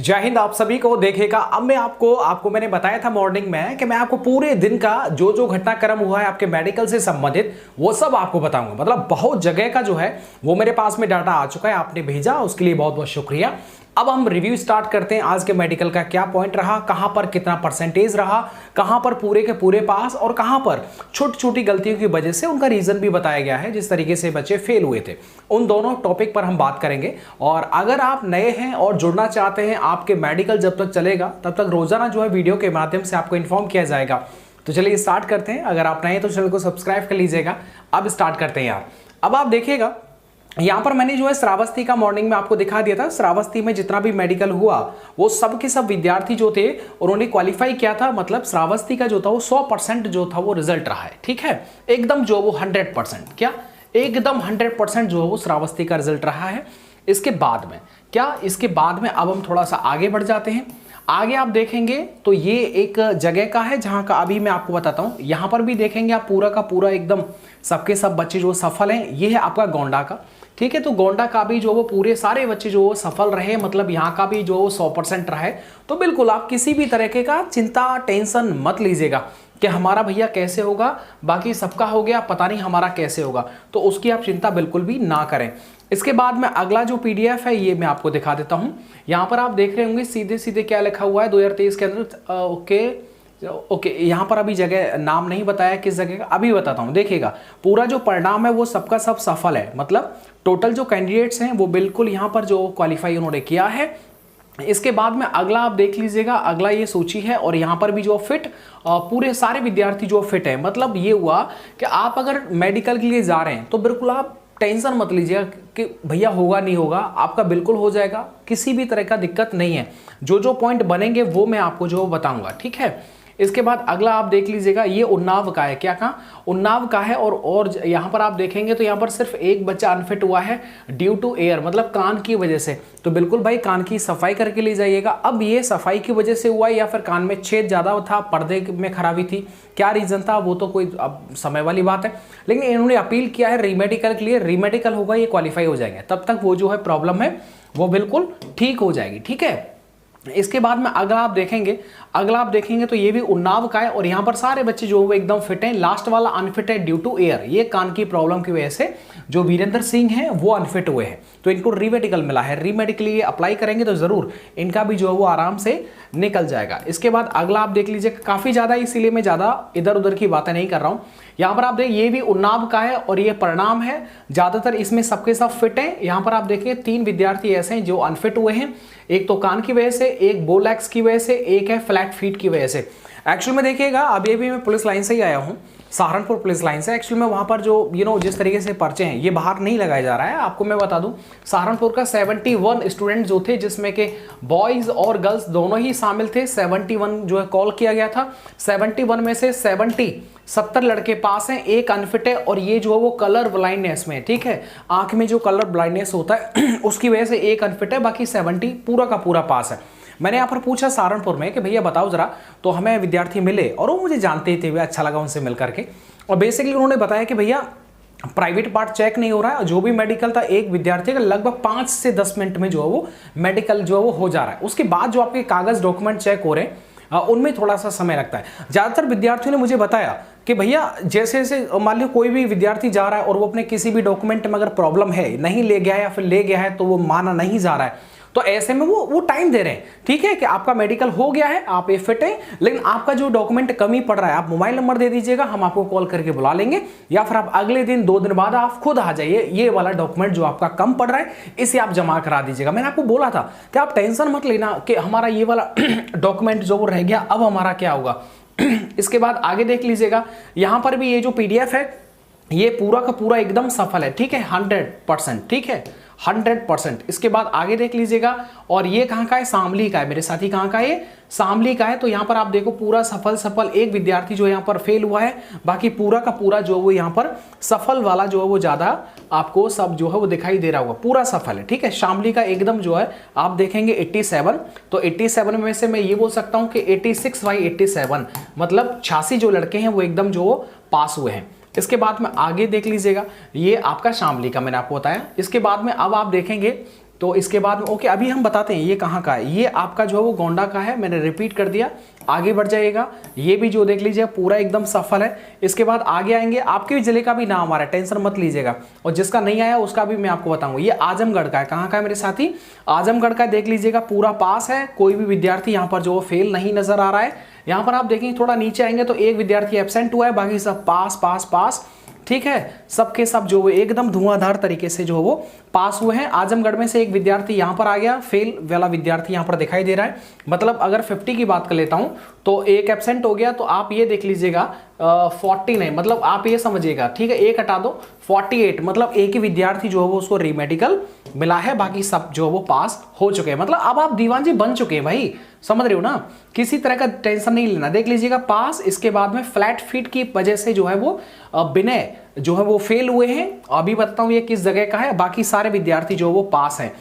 जय हिंद। आप सभी को देखेगा। अब मैं आपको मैंने बताया था मॉर्निंग में कि मैं आपको पूरे दिन का जो जो घटनाक्रम हुआ है आपके मेडिकल से संबंधित वो सब आपको बताऊंगा। मतलब बहुत जगह का जो है वो मेरे पास में डाटा आ चुका है, आपने भेजा, उसके लिए बहुत बहुत शुक्रिया। अब हम रिव्यू स्टार्ट करते हैं। आज के मेडिकल का क्या पॉइंट रहा, कहां पर कितना परसेंटेज रहा, कहां पर पूरे के पूरे पास और कहां पर छोटी छोटी गलतियों की वजह से उनका रीजन भी बताया गया है, जिस तरीके से बच्चे फेल हुए थे। उन दोनों टॉपिक पर हम बात करेंगे। और अगर आप नए हैं और जुड़ना चाहते हैं, आपके मेडिकल जब तक चलेगा तब तक रोजाना जो है वीडियो के माध्यम से आपको इन्फॉर्म किया जाएगा। तो चलिए स्टार्ट करते हैं। अगर आप नए हैं तो चैनल को सब्सक्राइब कर लीजिएगा। अब स्टार्ट करते हैं यार। अब आप देखिएगा यहां पर मैंने जो है श्रावस्ती का मॉर्निंग में आपको दिखा दिया था। श्रावस्ती में जितना भी मेडिकल हुआ वो सब के सब विद्यार्थी जो थे उन्होंने क्वालिफाई किया था। मतलब श्रावस्ती का जो था वो 100% जो था वो रिजल्ट रहा है। ठीक है, एकदम जो वो 100%, क्या एकदम 100% जो है वो श्रावस्ती का रिजल्ट रहा है। इसके बाद में क्या, इसके बाद में अब हम थोड़ा सा आगे बढ़ जाते हैं। आगे आप देखेंगे तो ये एक जगह का है जहां का अभी मैं आपको बताता हूं। यहां पर भी देखेंगे आप पूरा का पूरा एकदम सबके सब बच्चे जो सफल हैं। ये है आपका गोंडा का। ठीक है, तो गोंडा का भी जो वो पूरे सारे बच्चे जो सफल रहे, मतलब यहाँ का भी जो 100% रहा है। तो बिल्कुल आप किसी भी तरीके का चिंता टेंशन मत लीजिएगा कि हमारा भैया कैसे होगा, बाकी सबका हो गया, पता नहीं हमारा कैसे होगा। तो उसकी आप चिंता बिल्कुल भी ना करें। इसके बाद में अगला जो पीडीएफ है ये मैं आपको दिखा देता हूं। यहां पर आप देख रहे होंगे सीधे सीधे क्या लिखा हुआ है 2023 के अंदर। ओके, यहां पर अभी जगह नाम नहीं बताया किस जगह का, अभी बताता हूं। देखिएगा पूरा जो परिणाम है वो सबका सब सफल है। मतलब टोटल जो कैंडिडेट्स हैं वो बिल्कुल यहां पर जो क्वालिफाई उन्होंने किया है। इसके बाद में अगला आप देख लीजिएगा, अगला ये सूची है और यहाँ पर भी जो फिट पूरे सारे विद्यार्थी जो फिट है। मतलब ये हुआ कि आप अगर मेडिकल के लिए जा रहे हैं तो बिल्कुल आप टेंशन मत लीजिएगा कि भैया होगा नहीं होगा, आपका बिल्कुल हो जाएगा। किसी भी तरह का दिक्कत नहीं है। जो जो पॉइंट बनेंगे वो मैं आपको जो बताऊंगा। ठीक है, इसके बाद अगला आप देख लीजिएगा, ये उन्नाव का है। क्या कहा, उन्नाव का है। और यहाँ पर आप देखेंगे तो यहाँ पर सिर्फ एक बच्चा अनफिट हुआ है ड्यू टू एयर, मतलब कान की वजह से। तो बिल्कुल भाई कान की सफाई करके ले जाइएगा। अब ये सफाई की वजह से हुआ या फिर कान में छेद ज़्यादा था, पर्दे में खराबी थी, क्या रीज़न था वो तो कोई अब समय वाली बात है। लेकिन इन्होंने अपील किया है रीमेडिकल के लिए। रीमेडिकल होगा, ये क्वालिफाई हो जाएंगे, तब तक वो जो है प्रॉब्लम है वो बिल्कुल ठीक हो जाएगी। ठीक है, इसके बाद में अगला आप देखेंगे तो ये भी उन्नाव का है और यहाँ पर सारे बच्चे जो वो एकदम फिट हैं। लास्ट वाला अनफिट है ड्यू टू एयर, ये कान की प्रॉब्लम की वजह से जो वीरेंद्र सिंह हैं वो अनफिट हुए हैं। तो इनको रीमेडिकल मिला है। रीमेडिकल ये अप्लाई करेंगे तो जरूर इनका भी जो है वो आराम से निकल जाएगा। इसके बाद अगला आप देख लीजिए, काफी ज्यादा इसीलिए मैं ज्यादा इधर उधर की बातें नहीं कर रहा हूँ। यहाँ पर आप देखिए ये भी उन्नाव का है और ये परिणाम है। ज्यादातर इसमें सबके सब फिट हैं। यहाँ पर आप देखिए 3 विद्यार्थी ऐसे हैं जो अनफिट हुए हैं। एक तो कान की वजह से, एक बोलैक्स की वजह से, एक है फ्लैट फीट की वजह से। एक्चुअल में देखिएगा अभी भी मैं पुलिस लाइन से ही आया हूँ, सहारनपुर पुलिस लाइन से। एक्चुअल में वहाँ पर जो जिस तरीके से पर्चे हैं ये बाहर नहीं लगाया जा रहा है। आपको मैं बता दूं सहारनपुर का 71 स्टूडेंट जो थे, जिसमें के बॉयज़ और गर्ल्स दोनों ही शामिल थे। 71 जो है कॉल किया गया था। 71 में से 70 लड़के पास हैं, एक अनफिट है। और ये जो है वो कलर ब्लाइंडनेस में, ठीक है, आंख में जो कलर ब्लाइंडनेस होता है उसकी वजह से एक अनफिट है, बाकी 70 पूरा का पूरा पास है। मैंने यहाँ पर पूछा सहारनपुर में कि भैया बताओ जरा, तो हमें विद्यार्थी मिले और वो मुझे जानते ही थे, अच्छा लगा उनसे मिल करके। और बेसिकली उन्होंने बताया कि भैया प्राइवेट पार्ट चेक नहीं हो रहा है। जो भी मेडिकल था एक विद्यार्थी का लगभग 5 से 10 मिनट में जो है वो मेडिकल जो है वो हो जा रहा है। उसके बाद जो आपके कागज डॉक्यूमेंट चेक हो रहे हैं उनमें थोड़ा सा समय लगता है। ज़्यादातर विद्यार्थियों ने मुझे बताया कि भैया जैसे जैसे मान लो कोई भी विद्यार्थी जा रहा है और वो अपने किसी भी डॉक्यूमेंट में अगर प्रॉब्लम है, नहीं ले गया है या फिर ले गया है तो वो माना नहीं जा रहा है, तो ऐसे में वो टाइम दे रहे हैं। ठीक है कि आपका मेडिकल हो गया है, आप ये फिट हैं, लेकिन आपका जो डॉक्यूमेंट कमी पड़ रहा है, आप मोबाइल नंबर दे दीजिएगा, हम आपको कॉल करके बुला लेंगे, या फिर आप अगले दिन 2 दिन बाद आप खुद आ जाइए, ये वाला डॉक्यूमेंट जो आपका कम पड़ रहा है इसे आप जमा करा दीजिएगा। मैंने आपको बोला था कि आप टेंशन मत लेना कि हमारा ये वाला डॉक्यूमेंट जो वो रह गया, अब हमारा क्या होगा। इसके बाद आगे देख लीजिएगा, यहां पर भी ये जो पीडीएफ है ये पूरा का पूरा एकदम सफल है। ठीक है, 100%। ठीक है, 100%। इसके बाद आगे देख लीजिएगा, और ये कहाँ का है, शामली का है। मेरे साथी कहाँ का है, शामली का है। तो यहाँ पर आप देखो पूरा सफल। एक विद्यार्थी जो यहाँ पर फेल हुआ है, बाकी पूरा का पूरा जो वो यहाँ पर सफल वाला जो है वो ज्यादा आपको सब जो है वो दिखाई दे रहा होगा, पूरा सफल है। ठीक है, शामली का एकदम जो है आप देखेंगे 87। तो 87 में से मैं ये बोल सकता हूँ कि 86/87, मतलब 86 जो लड़के हैं वो एकदम जो पास हुए हैं। इसके बाद में आगे देख लीजिएगा, ये आपका शामली का मैंने आपको बताया। इसके बाद में अब आप देखेंगे तो इसके बाद में ओके, अभी हम बताते हैं ये कहाँ का है। ये आपका जो है वो गोंडा का है, मैंने रिपीट कर दिया। आगे बढ़ जाइएगा, ये भी जो देख लीजिए पूरा एकदम सफल है। इसके बाद आगे आएंगे, आपके भी जिले का भी नाम आ रहा है, टेंशन मत लीजिएगा, और जिसका नहीं आया उसका भी मैं आपको बताऊंगा। ये आजमगढ़ का है, कहाँ का है मेरे साथी, आजमगढ़ का। देख लीजिएगा पूरा पास है, कोई भी विद्यार्थी यहाँ पर जो फेल नहीं नजर आ रहा है। यहाँ पर आप देखेंगे थोड़ा नीचे आएंगे तो एक विद्यार्थी एब्सेंट हुआ है, बाकी सब पास पास पास, ठीक है, सबके सब जो एकदम धुआंधार तरीके से जो वो पास हुए हैं। आजमगढ़ में से एक विद्यार्थी यहाँ पर आ गया, फेल वाला विद्यार्थी यहाँ पर दिखाई दे रहा है। मतलब अगर 50 की बात कर लेता हूँ तो एक एब्सेंट हो गया, तो आप ये देख लीजिएगा 40 नहीं, मतलब आप ये समझिएगा, ठीक है, एक हटा दो 48, मतलब एक ही विद्यार्थी जो है वो उसको रीमेडिकल मिला है, बाकी सब जो है वो पास हो चुके हैं। मतलब अब आप दीवान जी बन चुके हैं भाई, समझ रहे हो ना, किसी तरह का टेंशन नहीं लेना। देख लीजिएगा पास, इसके बाद में फ्लैट फीट की वजह से जो है वो विनय जो है वो फेल हुए हैं। अभी बताता हूँ ये किस जगह का है, बाकी सारे विद्यार्थी जो वो पास हैं,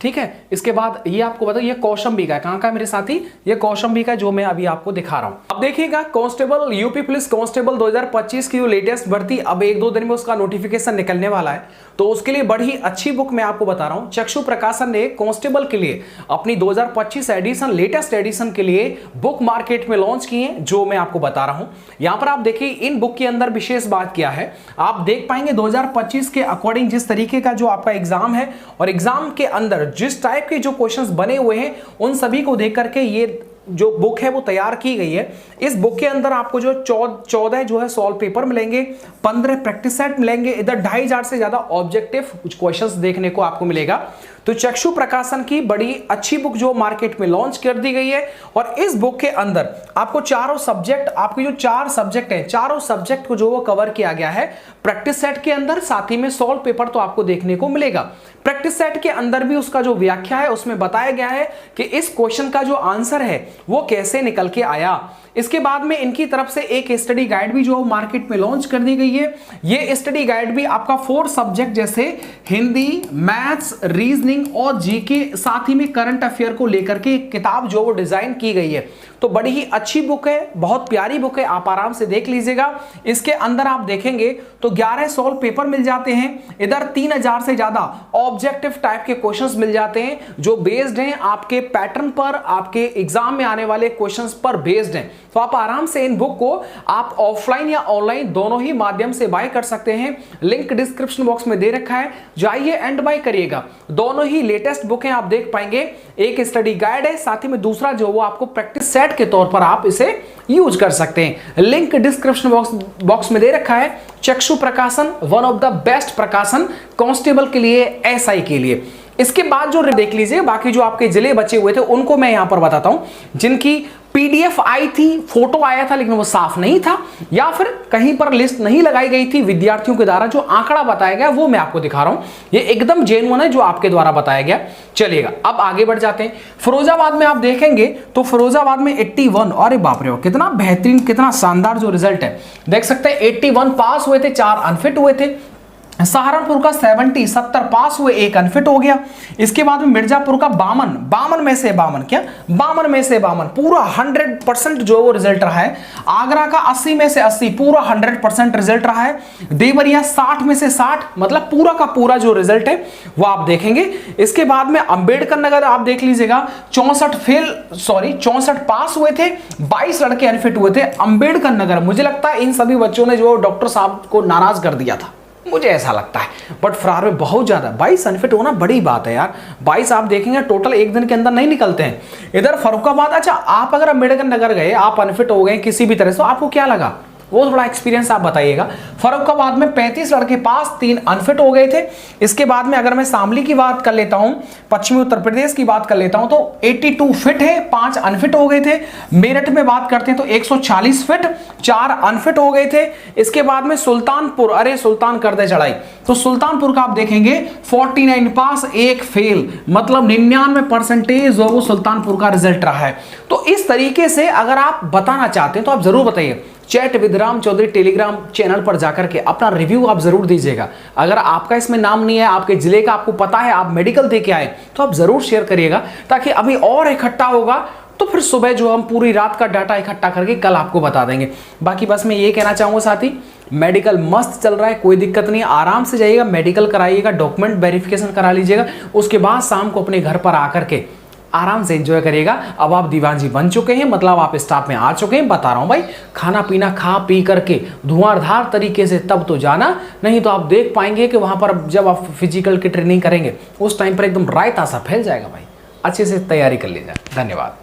ठीक है। इसके बाद ये आपको बताओ, ये कौशंबी का है, कहाँ का है मेरे साथी, ये कौशंबी का जो मैं अभी आपको दिखा रहा हूँ। अब देखिएगा कांस्टेबल, यूपी पुलिस कांस्टेबल 2025 की जो लेटेस्ट भर्ती अब 1-2 दिन में उसका नोटिफिकेशन निकलने वाला है, तो उसके लिए बड़ी अच्छी बुक मैं आपको बता रहा हूँ। चक्षु प्रकाशन ने कांस्टेबल के लिए अपनी 2025 एडिशन, लेटेस्ट एडिशन के लिए बुक मार्केट में लॉन्च की है, जो मैं आपको बता रहा हूँ। यहाँ पर आप देखिए इन बुक के अंदर विशेष बात क्या है, आप देख पाएंगे 2025 के अकॉर्डिंग जिस तरीके का जो आपका एग्जाम है, और एग्जाम के अंदर जिस टाइप के जो क्वेश्चंस बने हुए हैं, उन सभी को देख करके ये जो बुक है वो तैयार की गई है। इस बुक के अंदर आपको जो 14 जो है सॉल्व पेपर मिलेंगे, 15 प्रैक्टिस सेट मिलेंगे, इधर 2500 से ज्यादा ऑब्जेक्टिव क्वेश्चंस देखने को आपको मिलेगा। तो चक्षु प्रकाशन की बड़ी अच्छी बुक जो मार्केट में लॉन्च कर दी गई है, और इस बुक के अंदर आपको चारों सब्जेक्ट, आपके जो 4 सब्जेक्ट हैं, चारों सब्जेक्ट को जो वो कवर किया गया है प्रैक्टिस सेट के अंदर, साथ ही में सॉल्व पेपर तो आपको देखने को मिलेगा। प्रैक्टिस सेट के अंदर भी उसका जो व्याख्या है उसमें बताया गया है कि इस क्वेश्चन का जो आंसर है वो कैसे निकल के आया। इसके बाद में इनकी तरफ से एक स्टडी गाइड भी जो मार्केट में लॉन्च कर दी गई है। ये स्टडी गाइड भी आपका 4 सब्जेक्ट जैसे हिंदी, मैथ्स, रीजनिंग और जीके, साथ ही में करंट अफेयर को लेकर के एक किताब जो वो डिजाइन की गई है। तो बड़ी ही अच्छी बुक है, बहुत प्यारी बुक है, आप आराम से देख लीजिएगा। इसके अंदर आप देखेंगे तो 11 सॉल्व पेपर मिल जाते हैं, इधर 3000 से ज्यादा ऑब्जेक्टिव टाइप के क्वेश्चंस मिल जाते हैं, जो बेस्ड हैं आपके पैटर्न पर, आपके एग्जाम में आने वाले क्वेश्चंस पर बेस्ड हैं। तो आप आराम से इन बुक को आप ऑफलाइन या ऑनलाइन दोनों ही माध्यम से बाय कर सकते हैं। लिंक डिस्क्रिप्शन बॉक्स में दे रखा है, जाइए एंड बाय करिएगा। दोनों ही लेटेस्ट बुक हैं, आप देख पाएंगे, एक स्टडी गाइड है, साथ ही में दूसरा जो वो आपको प्रैक्टिस सेट के तौर पर आप इसे यूज कर सकते हैं। लिंक डिस्क्रिप्शन बॉक्स में दे रखा है। चक्षु प्रकाशन वन ऑफ द बेस्ट प्रकाशन कांस्टेबल के लिए, एसआई के लिए। इसके बाद जो देख लीजिए बाकी जो आपके जिले बचे हुए थे उनको मैं यहां पर बताता हूं, जिनकी पीडीएफ आई थी, फोटो आया था लेकिन वो साफ नहीं था, या फिर कहीं पर लिस्ट नहीं लगाई गई थी विद्यार्थियों के द्वारा, जो आंकड़ा बताया गया वो मैं आपको दिखा रहा हूं। ये एकदम जेन्युइन है जो आपके द्वारा बताया गया। चलिएगा अब आगे बढ़ जाते हैं। फिरोजाबाद में आप देखेंगे तो फिरोजाबाद में 81, अरे बाप रे, कितना बेहतरीन, कितना शानदार जो रिजल्ट है, देख सकते हैं 81 पास हुए थे, 4 अनफिट हुए थे। सहारनपुर का 70 पास हुए, 1 अनफिट हो गया। इसके बाद में मिर्जापुर का 52 में से 52 पूरा 100% जो वो रिजल्ट रहा है। आगरा का 80 में से 80 पूरा 100% रिजल्ट रहा है। देवरिया 60 में से 60, मतलब पूरा का पूरा जो रिजल्ट है वो आप देखेंगे। इसके बाद में अंबेडकर नगर आप देख लीजिएगा 64 पास हुए थे, 22 लड़के अनफिट हुए थे। अंबेडकर नगर, मुझे लगता है इन सभी बच्चों ने जो डॉक्टर साहब को नाराज कर दिया था, मुझे ऐसा लगता है, बट फरार में बहुत ज्यादा 22 अनफिट होना बड़ी बात है यार। 22 आप देखेंगे टोटल एक दिन के अंदर नहीं निकलते हैं। इधर फर्रुखाबाद, अच्छा आप अगर अम्बेडकर नगर गए, आप अनफिट हो गए किसी भी तरह से, तो आपको क्या लगा वो थोड़ा एक्सपीरियंस आप बताइएगा। फर्रुखाबाद में 35 लड़के पास, 3 अनफिट हो गए थे। इसके बाद में अगर मैं शामली की बात कर लेता हूं, पश्चिमी उत्तर प्रदेश की बात कर लेता हूं, तो 82 फिट है, 5 अनफिट हो गए थे। मेरठ में बात करते हैं तो 140 फिट, 4 अनफिट हो गए थे। इसके बाद में सुल्तानपुर, अरे सुल्तान कर दे चढ़ाई, तो सुल्तानपुर का आप देखेंगे 49 पास, 1 फेल, मतलब 99% वो सुल्तानपुर का रिजल्ट रहा है। तो इस तरीके से अगर आप बताना चाहते हैं तो आप जरूर बताइए। Chat with Ram Chaudhary telegram channel पर जाकर के अपना रिव्यू आप जरूर दीजिएगा। अगर आपका इसमें नाम नहीं है, आपके जिले का आपको पता है, आप मेडिकल दे के आए, तो आप जरूर शेयर करिएगा, ताकि अभी और इकट्ठा होगा तो फिर सुबह जो हम पूरी रात का डाटा इकट्ठा करके कल आपको बता देंगे। बाकी बस मैं ये कहना चाहूंगा साथी, मेडिकल मस्त चल रहा है, कोई दिक्कत नहीं, आराम से जाइएगा, मेडिकल कराइएगा, डॉक्यूमेंट वेरिफिकेशन करा लीजिएगा, उसके बाद शाम को अपने घर पर आकर के आराम से एंजॉय करिएगा। अब आप दीवान जी बन चुके हैं, मतलब आप स्टाफ में आ चुके हैं, बता रहा हूं भाई, खाना पीना खा पी करके धुआंधार तरीके से तब तो जाना, नहीं तो आप देख पाएंगे कि वहां पर जब आप फिजिकल की ट्रेनिंग करेंगे उस टाइम पर एकदम रायता सा फैल जाएगा भाई। अच्छे से तैयारी कर लीजिए। धन्यवाद।